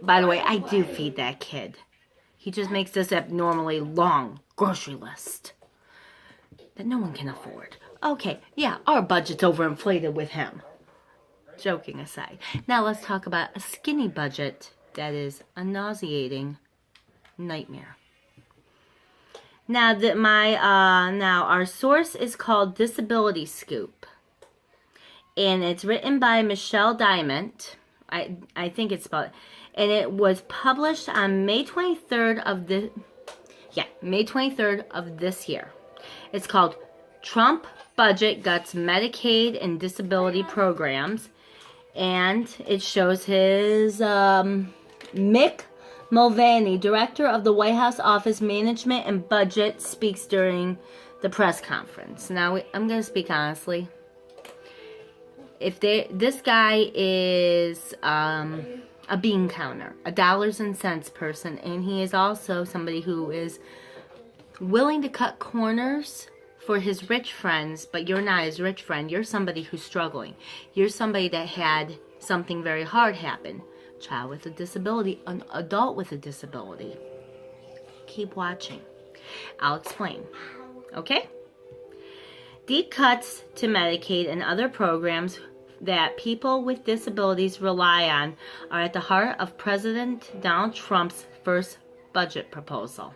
By the way, I do feed that kid. He just makes this abnormally long grocery list that no one can afford. Okay, yeah, our budget's overinflated with him. Joking aside. Now let's talk about a skinny budget that is a nauseating nightmare. Now now our source is called Disability Scoop. And it's written by Michelle Diamond. I think it's spelled. And it was published on May 23rd of this year. It's called Trump Budget Guts Medicaid and Disability Programs. And it shows his Mick Mulvaney, director of the White House Office Management and Budget, speaks during the press conference. Now, I'm going to speak honestly. This guy is a bean counter, a dollars and cents person, and he is also somebody who is willing to cut corners for his rich friends, but you're not his rich friend. You're somebody who's struggling. You're somebody that had something very hard happen. Child with a disability, an adult with a disability. Keep watching. I'll explain. Okay? Deep cuts to Medicaid and other programs that people with disabilities rely on are at the heart of President Donald Trump's first budget proposal.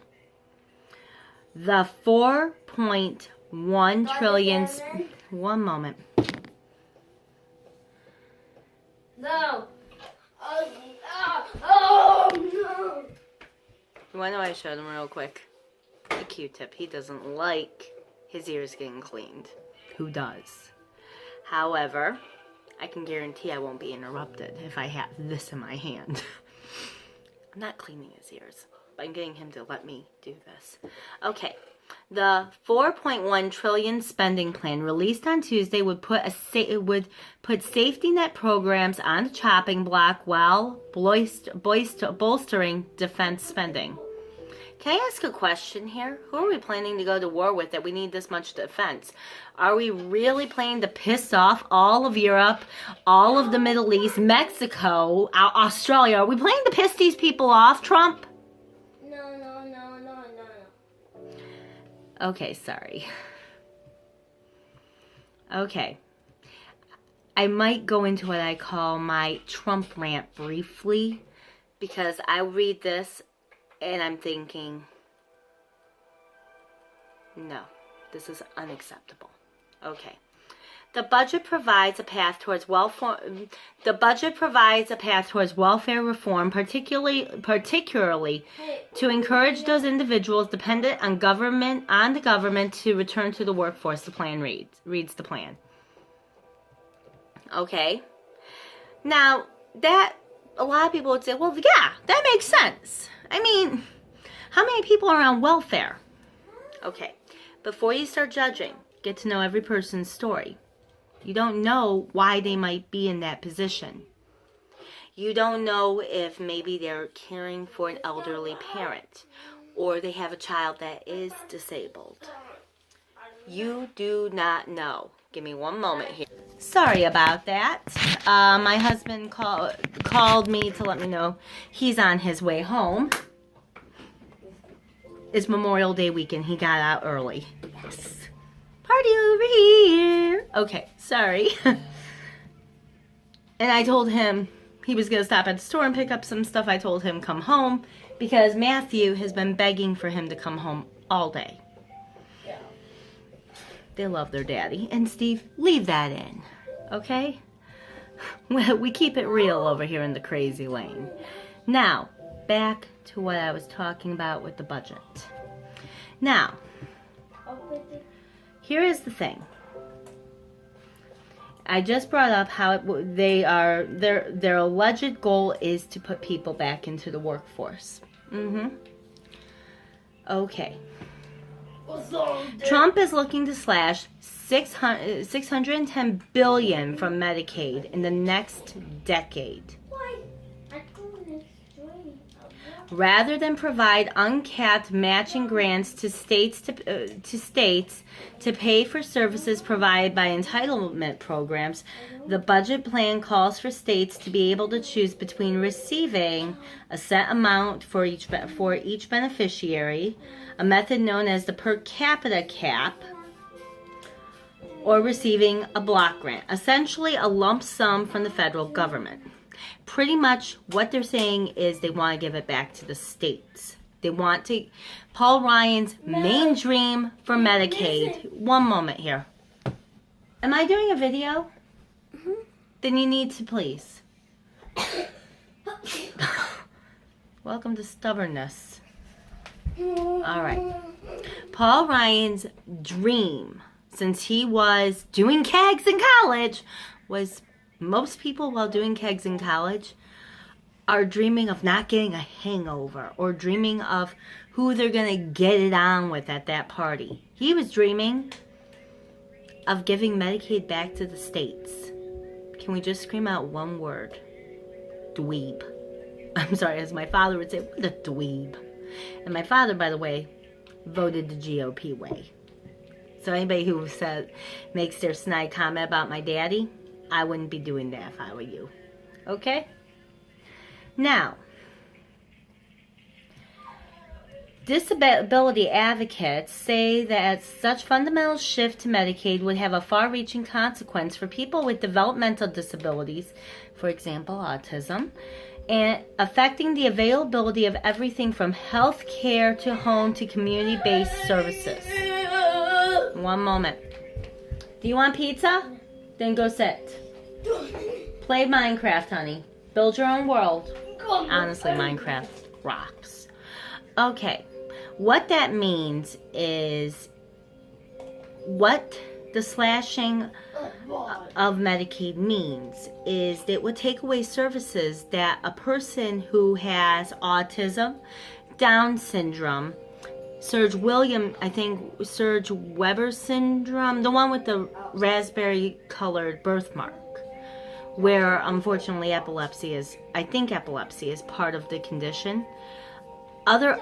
The 4.1 trillion... One moment. No. Oh, no. You want to know I showed him real quick? The Q-tip. He doesn't like his ears getting cleaned. Who does? However, I can guarantee I won't be interrupted if I have this in my hand. I'm not cleaning his ears, but I'm getting him to let me do this. Okay. The 4.1 trillion spending plan released on Tuesday would put safety net programs on the chopping block while bolstering defense spending. Can I ask a question here? Who are we planning to go to war with that we need this much defense? Are we really planning to piss off all of Europe, all of the Middle East, Mexico, Australia? Are we planning to piss these people off, Trump? No. Okay, sorry. Okay. I might go into what I call my Trump rant briefly, because I read this and I'm thinking, no, this is unacceptable. Okay. The budget provides a path towards welfare reform, particularly to encourage those individuals dependent on the government to return to the workforce. The plan reads the plan. Okay. Now, that a lot of people would say, well, yeah, that makes sense. I mean, how many people are on welfare? Okay. Before you start judging, get to know every person's story. You don't know why they might be in that position. You don't know if maybe they're caring for an elderly parent or they have a child that is disabled. You do not know. Give me one moment here. Sorry about that. My husband called me to let me know he's on his way home. It's Memorial Day weekend. He got out early. Yes. Party over here. Okay, sorry. And I told him he was going to stop at the store and pick up some stuff. I told him come home because Matthew has been begging for him to come home all day. Yeah. They love their daddy. And Steve, leave that in. Okay? We keep it real over here in the crazy lane. Now, back to what I was talking about with the budget. Now, here is the thing. I just brought up how their alleged goal is to put people back into the workforce. Okay. Trump is looking to slash $610 billion from Medicaid in the next decade. Rather than provide uncapped matching grants to states to pay for services provided by entitlement programs, the budget plan calls for states to be able to choose between receiving a set amount for each beneficiary, a method known as the per capita cap, or receiving a block grant, essentially a lump sum from the federal government. Pretty much what they're saying is they want to give it back to the states. They want to. Paul Ryan's main dream for Medicaid. One moment here. Am I doing a video? Mm-hmm. Then you need to please. Welcome to stubbornness. All right. Paul Ryan's dream, since he was doing kegs in college, was most people while doing kegs in college are dreaming of not getting a hangover or dreaming of who they're going to get it on with at that party. He was dreaming of giving Medicaid back to the states. Can we just scream out one word? Dweeb. I'm sorry, as my father would say, what a dweeb. And my father, by the way, voted the GOP way. So anybody who makes their snide comment about my daddy, I wouldn't be doing that if I were you. Okay? Now, disability advocates say that such fundamental shift to Medicaid would have a far-reaching consequence for people with developmental disabilities, for example, autism, and affecting the availability of everything from health care to home to community-based services. One moment. Do you want pizza? Then go sit. Play Minecraft, honey. Build your own world. Honestly, Minecraft rocks. Okay. What that means is what the slashing of Medicaid means is that it would take away services that a person who has autism, Down syndrome, Serge Weber syndrome, the one with the raspberry colored birthmark, where unfortunately epilepsy is part of the condition. Other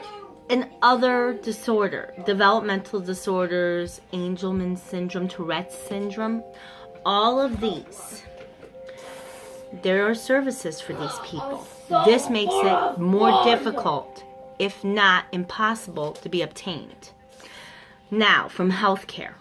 developmental disorders, Angelman syndrome, Tourette's syndrome, all of these, there are services for these people. This makes it more difficult, if not impossible, to be obtained. Now, from healthcare.